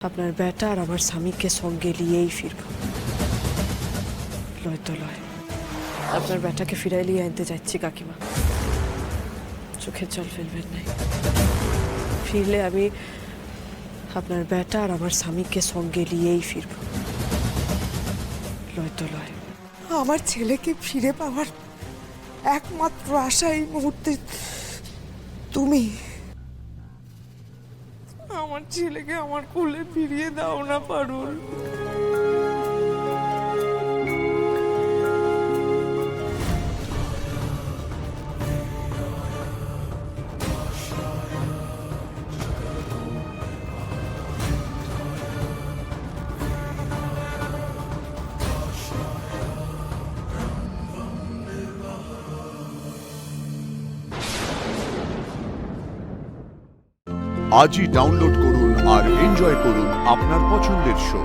আপনার বেটা আর আমার স্বামীকে সঙ্গে নিয়েই ফিরব। লয় তো লয়, আপনার বেটাকে ফিরাই নিয়ে আনতে যাচ্ছি কাকিমা। চোখের জল ফেলবেন নাই। ফিরলে আমি আপনার বেটা আর আমার স্বামীকে সঙ্গে নিয়েই ফিরব। লয় তো লয়। আমার ছেলেকে ফিরে পাওয়ার একমাত্র আশা এই মুহূর্তে তুমি। আমার ছেলেকে আমার কোলে ফিরিয়ে দাও না পারুল। আজই ডাউনলোড করুন আর এনজয় করুন আপনার পছন্দের শো।